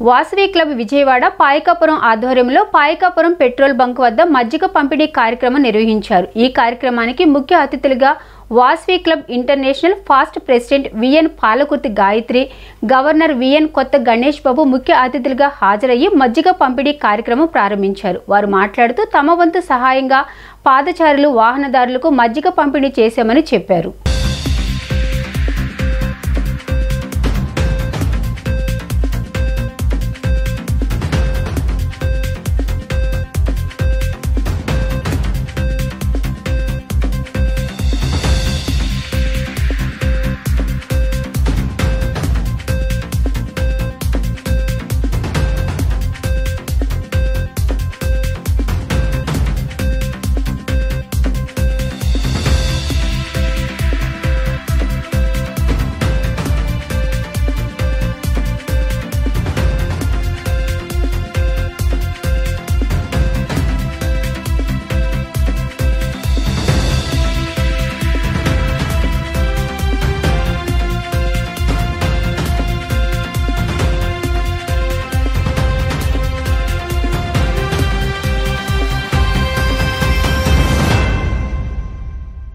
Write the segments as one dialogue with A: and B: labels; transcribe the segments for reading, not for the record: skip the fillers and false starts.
A: Vasavi club Vijayawada Payakapuram ఆధ్వర్యంలో Payakapuram petrol bunk వద్ద మజ్జిగ పంపిణీ కార్యక్రమం నిర్వహించారు। ఈ కార్యక్రమానికి ముఖ్య అతిథులుగా Vasavi club international past president V N Palakurthi Gayatri, governor V N Kotha Ganesh బాబు ముఖ్య అతిథులుగా హాజరయ్యి మజ్జిగ పంపిణీ కార్యక్రమం ప్రారంభించారు। వారు మాట్లాడుతూ తమ వంతు సహాయంగా పాదచారులు, వాహనదారులకు మజ్జిగ పంపిణీ చేశామని చెప్పారు।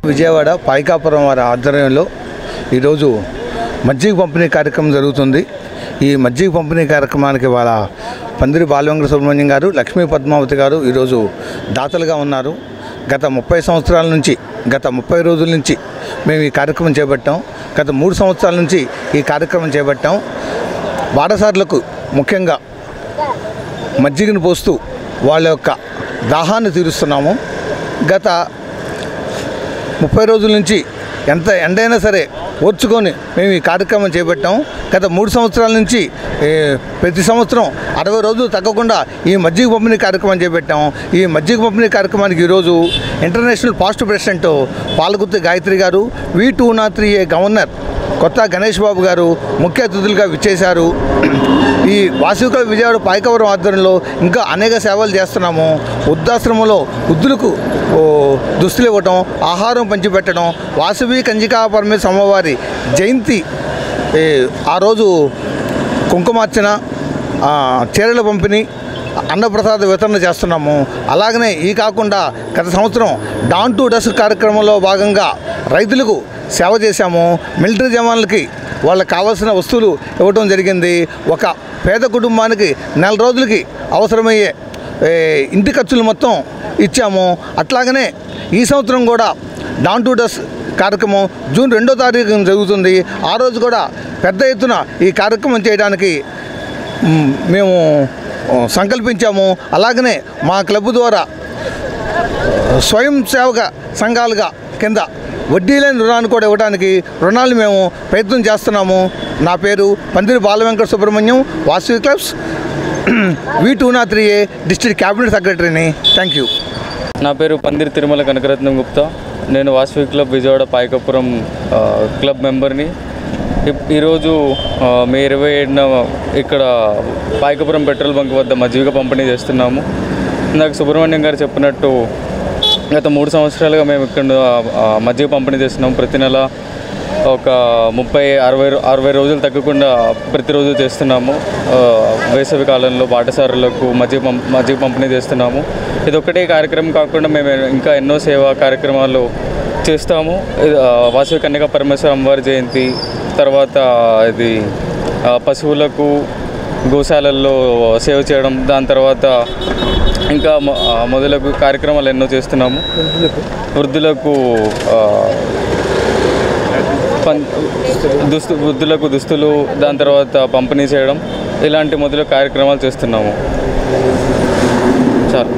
B: విజయవాడ పాయకాపురం వారి ఆధ్వర్యంలో ఈరోజు మజ్జిగ పంపిణీ కార్యక్రమం జరుగుతుంది। ఈ మజ్జిగ పంపిణీ కార్యక్రమానికి వాళ్ళ పందిరి బాలవెంకట సుబ్రహ్మణ్యం గారు, లక్ష్మీ పద్మావతి గారు ఈరోజు దాతలుగా ఉన్నారు। గత 30 సంవత్సరాల నుంచి, గత 30 రోజుల నుంచి మేము ఈ కార్యక్రమం చేపట్టాం। గత 3 సంవత్సరాల నుంచి ఈ కార్యక్రమం చేపట్టాం। బాటసారులకు ముఖ్యంగా మజ్జిగను పోస్తూ వాళ్ళ యొక్క దాహాన్ని తీరుస్తున్నాము। గత 30 రోజుల నుంచి ఎంత ఎండైనా సరే ఓర్చుకొని మేము ఈ కార్యక్రమం చేపట్టాం। గత 3 సంవత్సరాల నుంచి ప్రతి సంవత్సరం 60 రోజులు తగ్గకుండా ఈ మజ్జిగ పంపిణీ కార్యక్రమం చేపట్టాం। ఈ మజ్జిగ పంపిణీ కార్యక్రమానికి ఈరోజు international past president Palakurthi Gayatri గారు, V203A గవర్నర్ కొత్త గణేష్ బాబు గారు ముఖ్య అతిథులుగా విచ్చేశారు। ఈ వాసవి క్లబ్ విజయవాడ పాయకాపురం ఆధ్వర్యంలో ఇంకా అనేక సేవలు చేస్తున్నాము। వృద్ధాశ్రమంలో వృద్ధులకు దుస్తులు ఇవ్వటం, ఆహారం పంచిపెట్టడం, వాసవి కంచికా పరమేశ్వరి అమ్మవారి జయంతి ఆ రోజు కుంకుమార్చన, చీరల పంపిణీ, అన్నప్రసాద వితరణ చేస్తున్నాము। అలాగనే ఈ కాకుండా గత సంవత్సరం డాన్ టు డస్క్ కార్యక్రమంలో భాగంగా రైతులకు సేవ చేశాము। మిలిటరీ జవాన్లకి వాళ్ళకి కావాల్సిన వస్తువులు ఇవ్వడం జరిగింది। ఒక పేద కుటుంబానికి నెల రోజులకి అవసరమయ్యే ఇంటి ఖర్చులు మొత్తం ఇచ్చాము। అట్లాగనే ఈ సంవత్సరం కూడా డాన్ టు డస్క్ కార్యక్రమం జూన్ 2వ తారీఖున జరుగుతుంది। ఆ రోజు కూడా పెద్ద ఎత్తున ఈ కార్యక్రమం చేయడానికి మేము సంకల్పించాము। అలాగనే మా క్లబ్ ద్వారా స్వయం సేవక సంఘాలుగా కింద వడ్డీ లేని రుణాన్ని కూడా ఇవ్వడానికి రుణాలు మేము ప్రయత్నం చేస్తున్నాము। నా పేరు Pandiri Balavenkata Subrahmanyam, Vasavi clubs V203A district cabinet సెక్రటరీని। Thank you.
C: నా పేరు పందిరి తిరుమల కనకరత్నం గుప్తా। నేను వాసవి క్లబ్ విజయవాడ పాయకాపురం క్లబ్ మెంబర్ని। ఈరోజు మే 27న ఇక్కడ పాయకాపురం పెట్రోల్ బంక్ వద్ద మజ్జిగ పంపిణీ చేస్తున్నాము। నాకు సుబ్రహ్మణ్యం గారు చెప్పినట్టు గత 3 సంవత్సరాలుగా మేము ఇక్కడ మజ్జిగ పంపిణీ చేస్తున్నాము। ప్రతి నెల ఒక 30-60 రోజులు తగ్గకుండా ప్రతిరోజు చేస్తున్నాము। వేసవి కాలంలో బాటసారులకు మజ్జిగ పంపిణీ చేస్తున్నాము। ఇదొక్కటే కార్యక్రమం కాకుండా మేము ఇంకా ఎన్నో సేవా కార్యక్రమాలు చేస్తాము। వాసవి కన్యకా పరమేశ్వరి అమ్మవారి జయంతి, తర్వాత ఇది పశువులకు గోశాలల్లో సేవ చేయడం, దాని తర్వాత ఇంకా మొదలగు కార్యక్రమాలు ఎన్నో చేస్తున్నాము। వృద్ధులకు దుస్తులు, దాని తర్వాత పంపిణీ చేయడం, ఇలాంటి మొదలగు కార్యక్రమాలు చేస్తున్నాము। చాలు।